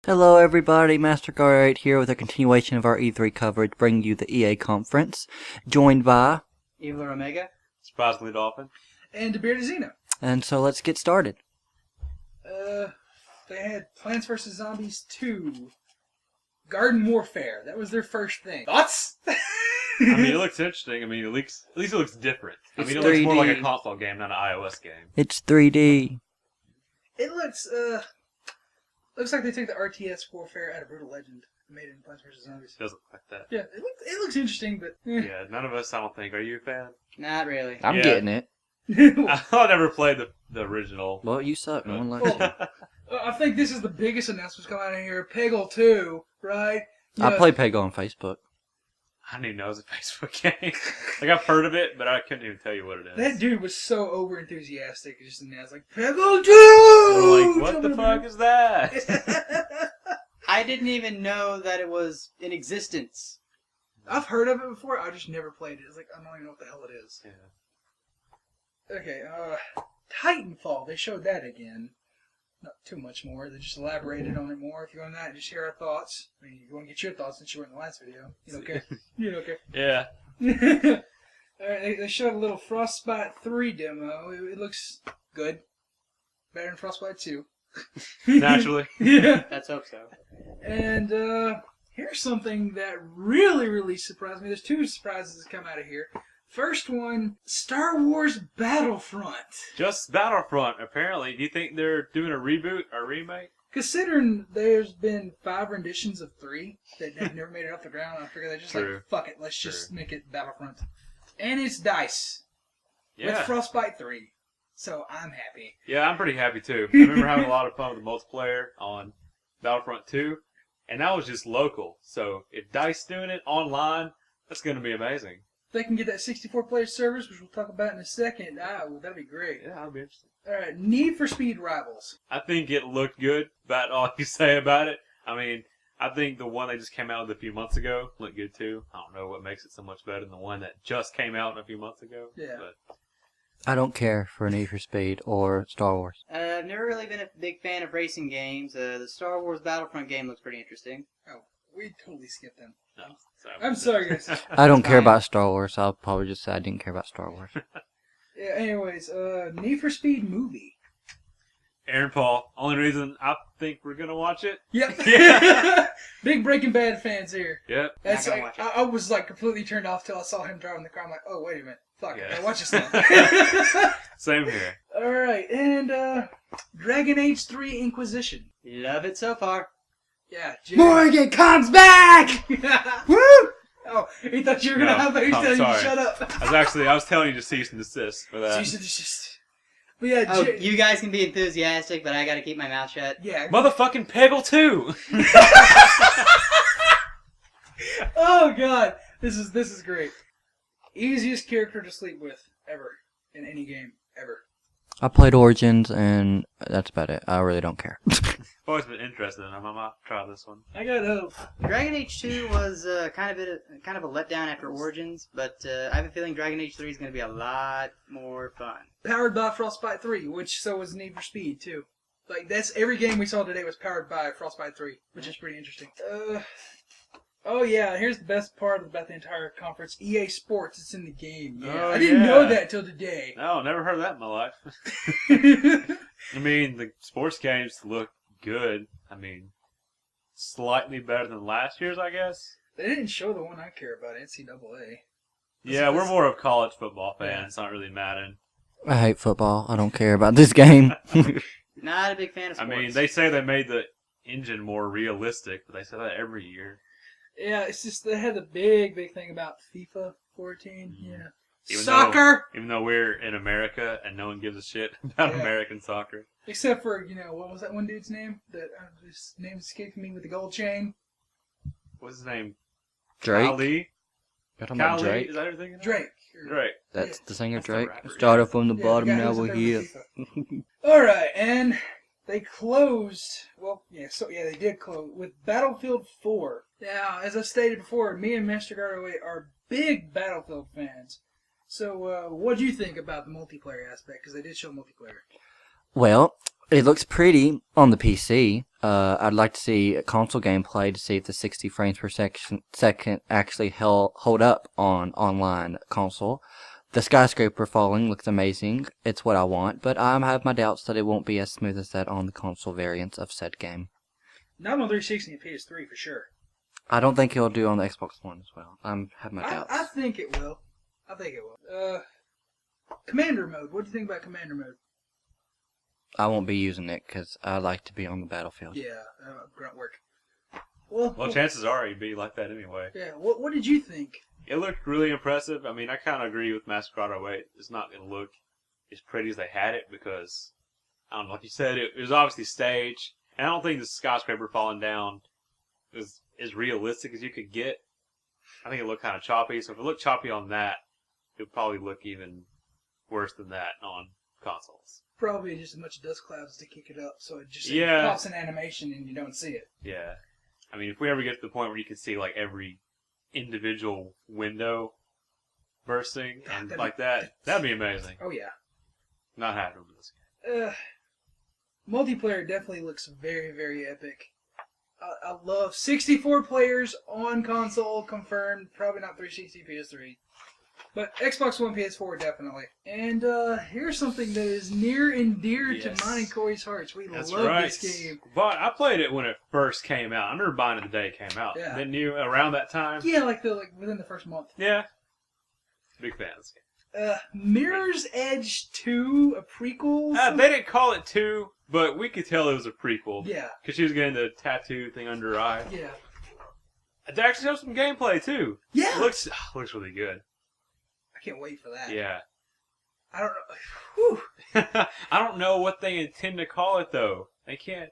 Hello everybody, MasterCard here with a continuation of our E3 coverage, bringing you the EA conference, joined by Evil Omega, Surprisingly Dolphin, and the Bearded Xeno. And so let's get started. They had Plants vs. Zombies 2, Garden Warfare. That was their first thing. Thoughts? I mean, it looks interesting. I mean, at least it looks different. I mean, it looks more like a console game, not an iOS game. It's 3D. It looks like they took the RTS Warfare out of Brutal Legend and made it in Plants vs. Zombies. It doesn't look like that. Yeah, it looks interesting, but Yeah, none of us, I don't think. Are you a fan? not really. I'm Yeah. getting it. I never played the original. Well, you suck. No one likes you. I think this is the biggest announcement coming out of here. Peggle 2, right? I play Peggle on Facebook. I didn't even know it was a Facebook game. Like, I've heard of it, but I couldn't even tell you what it is. That dude was so over enthusiastic. Just announced like Peggle 2. We're like, what the fuck is that? I didn't even know that it was in existence. I've heard of it before. I just never played it. It's like I don't even know what the hell it is. Yeah. Okay, Titanfall. They showed that again. Not too much more. They just elaborated on it more. If you want that, just hear our thoughts. I mean, you want to get your thoughts since you were in the last video. You don't care. You don't care. Yeah. Alright, they showed a little Frostbite 3 demo. It looks good. Better than Frostbite 2. Naturally. Yeah. Let's hope so. And here's something that really, really surprised me. There's two surprises that come out of here. First one, Star Wars Battlefront. Just Battlefront, apparently. Do you think they're doing a reboot or remake? Considering there's been 5 renditions of 3 that have never made it off the ground, I figure they're just True. like, fuck it, let's just make it Battlefront. And it's DICE with Yeah. Frostbite 3. So I'm happy. Yeah, I'm pretty happy too. I remember having a lot of fun with the multiplayer on Battlefront 2, and that was just local. So if DICE doing it online, that's going to be amazing. If they can get that 64-player service, which we'll talk about in a second, well, that'd be great. Yeah, that'll be interesting. Alright, Need for Speed Rivals. I think it looked good. About all you say about it. I mean, I think the one they just came out with a few months ago looked good too. I don't know what makes it so much better than the one that just came out a few months ago. Yeah. But I don't care for Need for Speed or Star Wars. I've never really been a big fan of racing games. The Star Wars Battlefront game looks pretty interesting. Oh, we totally skipped them. no. So. I'm sorry, guys. I don't care Fine. about Star Wars. I'll probably just say I didn't care about Star Wars. Yeah, anyways, Need for Speed movie. Aaron Paul. Only reason I think we're gonna watch it. Yep. Yeah. Big Breaking Bad fans here. Yep. That's Not gonna like, watch it. I was like completely turned off till I saw him driving the car. I'm like, oh wait a minute, fuck, Yeah. I gotta watch this now. Same here. All right, and Dragon Age 3 Inquisition. Love it so far. Yeah, Morgan comes back! Woo! Oh, he thought you were gonna No, have it. He's I'm telling you to sorry. shut up. I was telling you to cease and desist for that. Cease and desist. But yeah, Oh, you guys can be enthusiastic, but I gotta keep my mouth shut. yeah. Motherfucking Peggle 2! Oh god, this is great. Easiest character to sleep with ever in any game ever. I played Origins, and that's about it. I really don't care. I've always been interested in them. I might try this one. I got hope. Dragon Age 2 was kind of a letdown after Origins, but I have a feeling Dragon Age 3 is going to be a lot more fun. Powered by Frostbite 3, which so was Need for Speed too. Like that's every game we saw today was powered by Frostbite 3, which is pretty interesting. Oh yeah, here's the best part about the entire conference. EA Sports, it's in the game. Yeah. Oh, I didn't know yeah. that till today. No, never heard of that in my life. I mean, the sports games look good. I mean, slightly better than last year's, I guess. They didn't show the one I care about, NCAA. Yeah, we're more of college football fans, not really Madden. I hate football. I don't care about this game. Not a big fan of I sports. mean, they say they made the engine more realistic, but they say that every year. Yeah, it's just they had the big thing about FIFA 14. Yeah. Even Soccer! Even though we're in America and no one gives a shit about Yeah. American soccer. Except for, what was that one dude's name? That his name escaped me with the gold chain. What's his name? Drake? Kali? You're talking about Kali? Drake? Is that everything? Drake. Drake. That's the singer That's the Drake? rapper, Started yeah. from the Yeah, bottom, the guy now who's we're up here. there with FIFA. Alright, and they closed, they did close with Battlefield 4. Now, as I stated before, me and Master Away are big Battlefield fans. So, what do you think about the multiplayer aspect? Because they did show multiplayer. Well, It looks pretty on the PC. I'd like to see a console gameplay to see if the 60 frames per second actually hold up on online console. The skyscraper falling looks amazing. It's what I want, but I have my doubts that it won't be as smooth as that on the console variants of said game. Not on 360 and PS3 for sure. I don't think it'll do on the Xbox One as well. I have my doubts. I think it will. Commander mode. What do you think about Commander mode? I won't be using it because I like to be on the battlefield. Yeah, grunt work. Well, chances are you'd be like that anyway. Yeah. What did you think? It looked really impressive. I mean, I kind of agree with Master Guard 08. It's not going to look as pretty as they had it because, I don't know, like you said, it was obviously staged. And I don't think the skyscraper falling down is as realistic as you could get. I think it looked kind of choppy. So if it looked choppy on that, it would probably look even worse than that on consoles. Probably just as much dust clouds to kick it up, so it just pops in animation and you don't see it. Yeah. I mean, if we ever get to the point where you can see like every individual window bursting and like that, that'd be amazing. Oh yeah. Not happening with this game. Multiplayer definitely looks very, very epic. I love 64 players on console confirmed. Probably not 360 PS3. But Xbox One, PS4, definitely. And here's something that is near and dear to mine and Corey's hearts. We love this game. But I played it when it first came out. I remember buying it the day it came out. Yeah. Didn't you? Around that time? Yeah, like within the first month. Yeah. Big fan of this game. Mirror's Edge 2, a prequel? They didn't call it 2, but we could tell it was a prequel. Yeah. Because she was getting the tattoo thing under her eye. Yeah. They actually showed some gameplay, too. Yeah. Looks really good. I can't wait for that. Yeah. I don't know. Whew. I don't know what they intend to call it, though. They can't.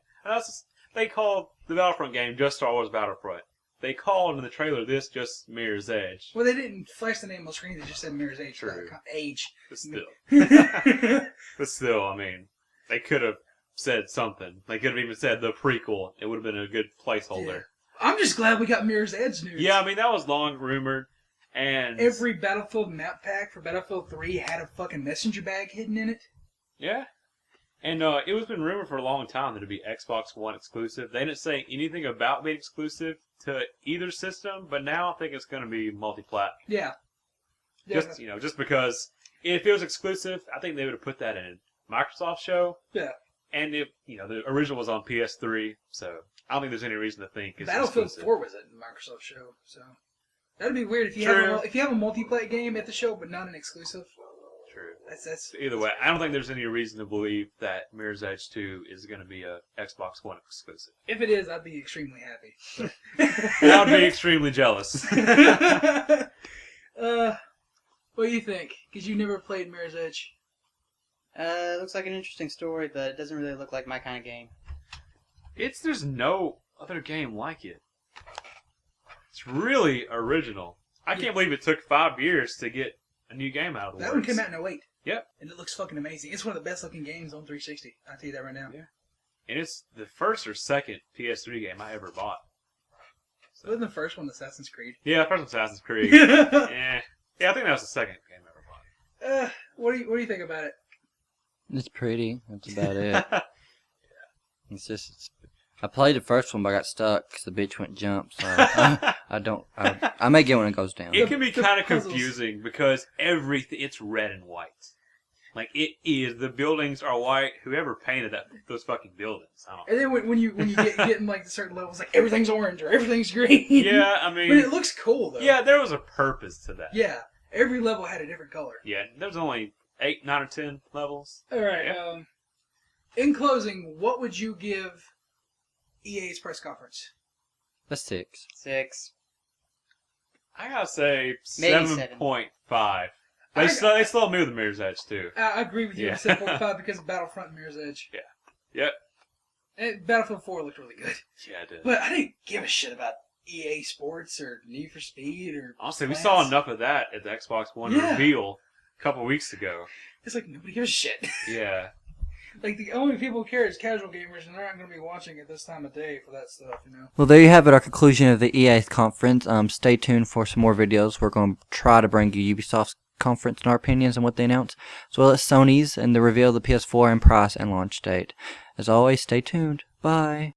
They call the Battlefront game just Star Wars Battlefront. They called in the trailer this just Mirror's Edge. Well, they didn't flash the name on the screen. They just said Mirror's Edge. True. Age. But still, I mean, they could have said something. They could have even said the prequel. It would have been a good placeholder. Yeah. I'm just glad we got Mirror's Edge news. Yeah, I mean, that was long rumored. And every Battlefield map pack for Battlefield 3 had a fucking messenger bag hidden in it. Yeah. And it was been rumored for a long time that it'd be Xbox One exclusive. They didn't say anything about being exclusive to either system, but now I think it's going to be multi-plat. Yeah. Just because if it was exclusive, I think they would have put that in Microsoft show. Yeah. And if the original was on PS3, so I don't think there's any reason to think it's Battlefield exclusive. 4 was a Microsoft show, so that'd be weird if you have a multiplayer game at the show but not an exclusive. True. That's either way. I don't think there's any reason to believe that Mirror's Edge 2 is going to be a Xbox One exclusive. If it is, I'd be extremely happy. And I'd be extremely jealous. What do you think? Because you never played Mirror's Edge. It looks like an interesting story, but it doesn't really look like my kind of game. There's no other game like it. It's really original. I can't believe it took 5 years to get a new game out of the That works. one came out in 08. Yep. And it looks fucking amazing. It's one of the best looking games on 360. I'll tell you that right now. Yeah. And it's the first or second PS3 game I ever bought. So. Wasn't the first one Assassin's Creed? Yeah, the first one Assassin's Creed. Yeah, I think that was the second game I ever bought. What do you think about it? It's pretty. That's about it. It's just. I played the first one, but I got stuck because the bitch went jump. So I may get when it goes down. It can be kind of confusing because it's red and white. Like it is. The buildings are white. Whoever painted those fucking buildings, I don't know. And then when you get in like certain levels, like everything's orange or everything's green. Yeah, I mean, but it looks cool though. Yeah, there was a purpose to that. Yeah, every level had a different color. Yeah, there was only 8, 9, or 10 levels. All right. Yeah. In closing, what would you give EA's press conference? A 6. 6. I gotta say Maybe 7.5. They still knew the Mirror's Edge too. I agree with you on 7.5 because of Battlefront and Mirror's Edge. Yeah. Yep. And Battlefield 4 looked really good. Yeah, it did. But I didn't give a shit about EA Sports or Need for Speed or. Honestly, Plants. we saw enough of that at the Xbox One reveal a couple weeks ago. It's like nobody gives a shit. Yeah. Like the only people who care is casual gamers, and they're not going to be watching at this time of day for that stuff, Well, there you have it, our conclusion of the EA conference. Stay tuned for some more videos. We're going to try to bring you Ubisoft's conference and our opinions on what they announced, as well as Sony's and the reveal of the PS4 and price and launch date. As always, stay tuned. Bye.